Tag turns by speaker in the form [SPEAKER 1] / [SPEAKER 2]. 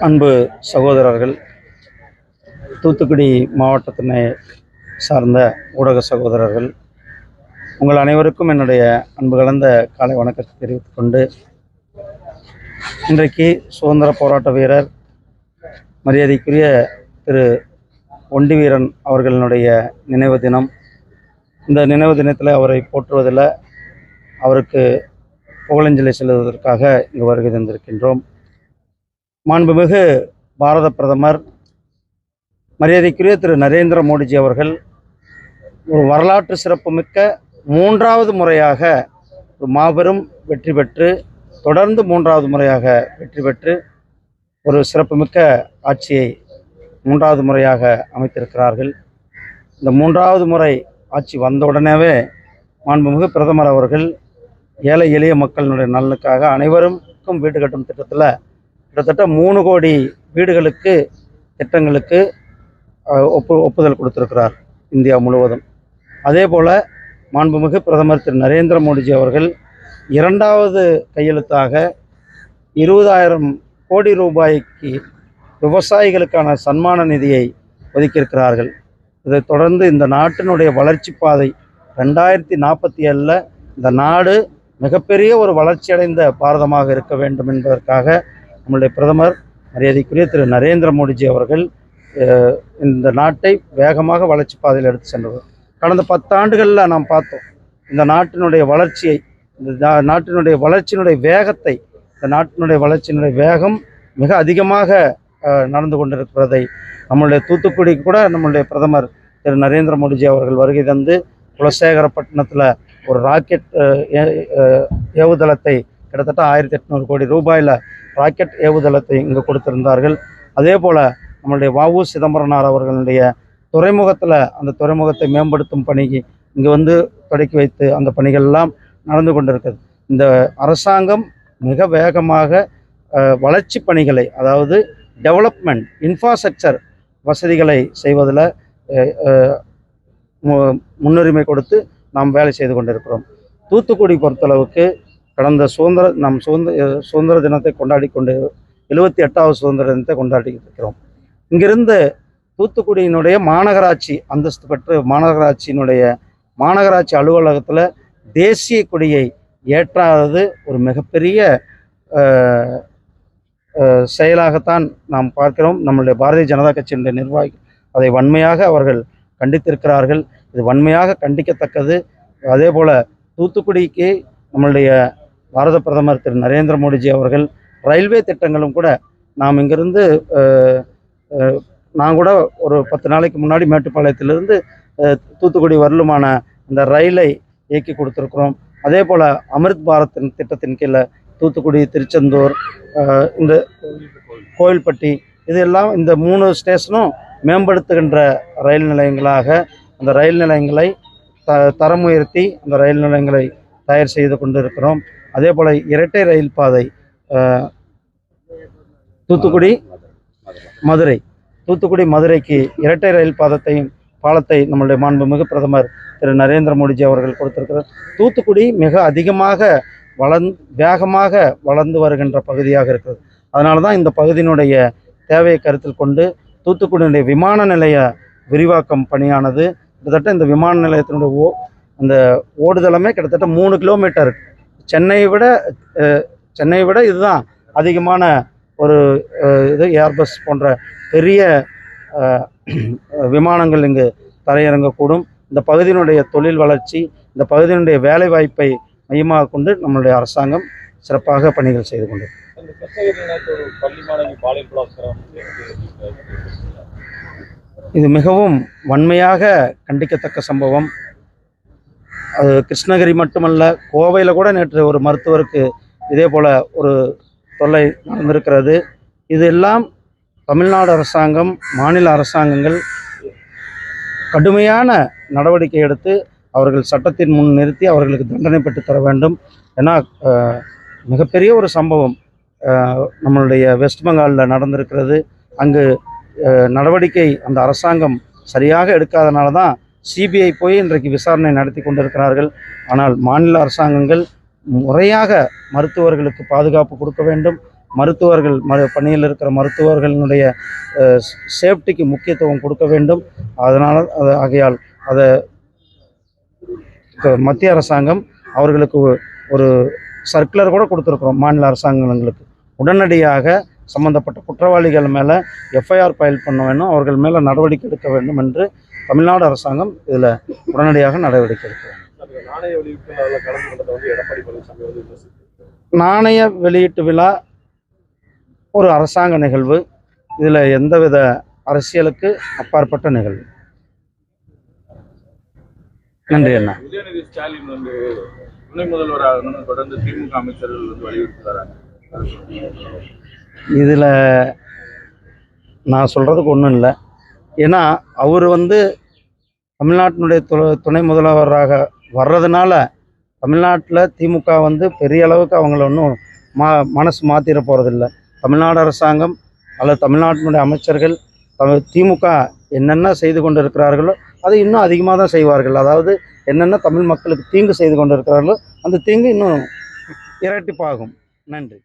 [SPEAKER 1] அன்பு சகோதரர்கள், தூத்துக்குடி மாவட்டத்தினை சார்ந்த ஊடக சகோதரர்கள், உங்கள் அனைவருக்கும் என்னுடைய அன்பு கலந்த காலை வணக்கத்தை தெரிவித்துக் கொண்டு, இன்றைக்கு சுதந்திர போராட்ட வீரர் மரியாதைக்குரிய திரு ஒண்டிவீரன் அவர்களினுடைய நினைவு தினம். இந்த நினைவு தினத்தில் அவரை போற்றுவதில், அவருக்கு புகழஞ்சலி செலுத்துவதற்காக இங்கு வருகை தந்திருக்கின்றோம். மாண்புமிகு பாரத பிரதமர் மரியாதைக்குரிய திரு நரேந்திர மோடிஜி அவர்கள் ஒரு வரலாற்று சிறப்புமிக்க 3வது முறையாக ஒரு மாபெரும் வெற்றி பெற்று, தொடர்ந்து 3வது முறையாக வெற்றி பெற்று ஒரு சிறப்புமிக்க ஆட்சியை 3வது முறையாக அமைத்திருக்கிறார்கள். இந்த 3வது முறை ஆட்சி வந்தவுடனேவே மாண்புமிகு பிரதமர் அவர்கள் ஏழை எளிய மக்களினுடைய நலனுக்காக அனைவருக்கும் வீடு கட்டும் திட்டத்தில் கிட்டத்தட்ட 3 கோடி வீடுகளுக்கு திட்டங்களுக்கு ஒப்புதல் கொடுத்திருக்கிறார் இந்தியா முழுவதும். அதே போல் மாண்புமிகு பிரதமர் திரு நரேந்திர மோடிஜி அவர்கள் 2வது கையெழுத்தாக 20,000 கோடி ரூபாய்க்கு விவசாயிகளுக்கான சன்மான நிதியை ஒதுக்கியிருக்கிறார்கள். இதைத் தொடர்ந்து இந்த நாட்டினுடைய வளர்ச்சி பாதை 2047 இந்த நாடு மிகப்பெரிய ஒரு வளர்ச்சியடைந்த பாரதமாக இருக்க வேண்டும் என்பதற்காக நம்முடைய பிரதமர் மரியாதைக்குரிய திரு நரேந்திர மோடிஜி அவர்கள் இந்த நாட்டை வேகமாக வளர்ச்சி பாதையில் எடுத்து சென்றவர். கடந்த 10 ஆண்டுகளில் நாம் பார்த்தோம் இந்த நாட்டினுடைய வளர்ச்சியை, இந்த நாட்டினுடைய வளர்ச்சியினுடைய வேகத்தை, இந்த நாட்டினுடைய வளர்ச்சியினுடைய வேகம் மிக அதிகமாக நடந்து கொண்டிருக்கிறதை நம்மளுடைய தூத்துக்குடி கூட நம்முடைய பிரதமர் திரு நரேந்திர மோடிஜி அவர்கள் வருகை தந்து குலசேகரப்பட்டினத்தில் ஒரு ராக்கெட் ஏவுதளத்தை கிட்டத்தட்ட 1,800 கோடி ரூபாயில் ராக்கெட் ஏவுதளத்தை இங்கு கொடுத்திருந்தார்கள். அதே போல் நம்மளுடைய வ.உ. சிதம்பரனார் அவர்களுடைய துறைமுகத்தில் அந்த துறைமுகத்தை மேம்படுத்தும் பணிக்கு இங்கு வந்து தொடக்கி வைத்து அந்த பணிகள்லாம் நடந்து கொண்டிருக்கிறது. இந்த அரசாங்கம் மிக வேகமாக வளர்ச்சி பணிகளை, அதாவது டெவலப்மெண்ட் இன்ஃப்ராஸ்ட்ரக்சர் வசதிகளை செய்வதில் முன்னுரிமை கொடுத்து நாம் வேலை செய்து கொண்டிருக்கிறோம். தூத்துக்குடி பொறுத்தளவுக்கு கடந்த சுதந்திர தினத்தை கொண்டாடி கொண்டு 78வது சுதந்திர தினத்தை கொண்டாடி இருக்கிறோம். இங்கிருந்து தூத்துக்குடியினுடைய மாநகராட்சி அந்தஸ்து பெற்று மாநகராட்சி அலுவலகத்தில் தேசிய கொடியை ஏற்றாதது ஒரு மிகப்பெரிய செயலாகத்தான் நாம் பார்க்கிறோம். நம்முடைய பாரதிய ஜனதா கட்சியினுடைய நிர்வாகிகள் அதை வன்மையாக அவர்கள் கண்டித்திருக்கிறார்கள். இது வன்மையாக கண்டிக்கத்தக்கது. அதே போல் தூத்துக்குடிக்கு நம்மளுடைய பாரத பிரதமர் திரு நரேந்திர மோடிஜி அவர்கள் ரயில்வே திட்டங்களும் கூட, நாம் இங்கிருந்து நான் கூட ஒரு 10 நாளைக்கு முன்னாடி மேட்டுப்பாளையத்திலிருந்து தூத்துக்குடி வரலுமான இந்த ரயிலை இயக்கி கொடுத்துருக்குறோம். அதே போல் அமிர்த் பாரத் திட்டத்தின் கீழே தூத்துக்குடி, திருச்செந்தூர், இந்த கோவில்பட்டி, இதெல்லாம் இந்த 3 ஸ்டேஷனும் மேம்படுத்துகின்ற ரயில் நிலையங்களாக அந்த ரயில் நிலையங்களை தரம் உயர்த்தி அந்த ரயில் நிலையங்களை தயார் செய்து கொண்டு இருக்கிறோம். அதே போல் இரட்டை ரயில் பாதை தூத்துக்குடி மதுரைக்கு இரட்டை ரயில் பாலத்தை நம்முடைய மாண்புமிகு பிரதமர் திரு நரேந்திர மோடிஜி அவர்கள் கொடுத்திருக்கிறார். தூத்துக்குடி மிக அதிகமாக வேகமாக வளர்ந்து வருகின்ற பகுதியாக இருக்கிறது. அதனால தான் இந்த பகுதியினுடைய தேவையை கருத்தில் கொண்டு தூத்துக்குடியினுடைய விமான நிலைய விரிவாக்கம் பணியானது கிட்டத்தட்ட இந்த விமான நிலையத்தினுடைய அந்த ஓடுதளமே கிட்டத்தட்ட 3 கிலோமீட்டர். சென்னையை விட இதுதான் அதிகமான ஒரு இது. ஏர்பஸ் போன்ற பெரிய விமானங்கள் இங்கு தரையிறங்கக்கூடும். இந்த பகுதியினுடைய தொழில் வளர்ச்சி, இந்த பகுதியினுடைய வேலை வாய்ப்பை மையமாக கொண்டு நம்மளுடைய அரசாங்கம் சிறப்பாக பணிகள் செய்து கொண்டு. இது மிகவும் வன்மையாக கண்டிக்கத்தக்க சம்பவம். அது கிருஷ்ணகிரி மட்டுமல்ல, கோவையில் கூட நேற்று ஒரு மருத்துவருக்கு இதே போல் ஒரு தொல்லை நடந்திருக்கிறது. இதெல்லாம் தமிழ்நாடு அரசாங்கம், மாநில அரசாங்கங்கள் கடுமையான நடவடிக்கை எடுத்து அவர்கள் சட்டத்தின் முன் நிறுத்தி அவர்களுக்கு தண்டனை பெற்று தர வேண்டும். ஏன்னா மிகப்பெரிய ஒரு சம்பவம் நம்மளுடைய வெஸ்ட் பெங்காலில் நடந்திருக்கிறது. அங்கு நடவடிக்கை அந்த அரசாங்கம் சரியாக எடுக்காதனால தான் சிபிஐ போய் இன்றைக்கு விசாரணை நடத்தி கொண்டிருக்கிறார்கள். ஆனால் மாநில அரசாங்கங்கள் முறையாக மருத்துவர்களுக்கு பாதுகாப்பு கொடுக்க வேண்டும். மருத்துவர்கள் பணியில் இருக்கிற மருத்துவர்களினுடைய சேஃப்டிக்கு முக்கியத்துவம் கொடுக்க வேண்டும். அதனால் ஆகையால் அதை மத்திய அரசாங்கம் அவர்களுக்கு ஒரு சர்க்குலர் கூட கொடுத்துருக்குறோம். மாநில அரசாங்கங்களுக்கு உடனடியாக சம்பந்தப்பட்ட குற்றவாளிகள் மேலே எஃப்ஐஆர் ஃபைல் பண்ண வேண்டும், அவர்கள் மேலே நடவடிக்கை எடுக்க வேண்டும் என்று தமிழ்நாடு அரசாங்கம் இதில் உடனடியாக நடவடிக்கை எடுக்க வேண்டும். நாணய வெளியீட்டு விழா ஒரு அரசாங்க நிகழ்வு. இதில் எந்தவித அரசியலுக்கு அப்பாற்பட்ட நிகழ்வு. நன்றி அண்ணா.
[SPEAKER 2] உதயநிதி ஸ்டாலின் வந்து துணை முதல்வராக தொடர்ந்து திமுக அமைச்சர்கள் வந்து வலியுறுத்தி வராங்க.
[SPEAKER 1] இதில் நான் சொல்கிறதுக்கு ஒன்றும் இல்லை. ஏன்னா அவர் வந்து தமிழ்நாட்டினுடைய துணை முதல்வராக வர்றதுனால தமிழ்நாட்டில் திமுக வந்து பெரிய அளவுக்கு அவங்கள ஒன்றும் மனசு மாற்றிட போகிறதில்ல. தமிழ்நாடு அரசாங்கம் அல்லது தமிழ்நாட்டினுடைய அமைச்சர்கள் திமுக என்னென்ன செய்து கொண்டு இருக்கிறார்களோ அதை இன்னும் அதிகமாக தான் செய்வார்கள். அதாவது என்னென்ன தமிழ் மக்களுக்கு தீங்கு செய்து கொண்டு இருக்கிறார்களோ அந்த தீங்கு இன்னும் இரட்டிப்பாகும். நன்றி.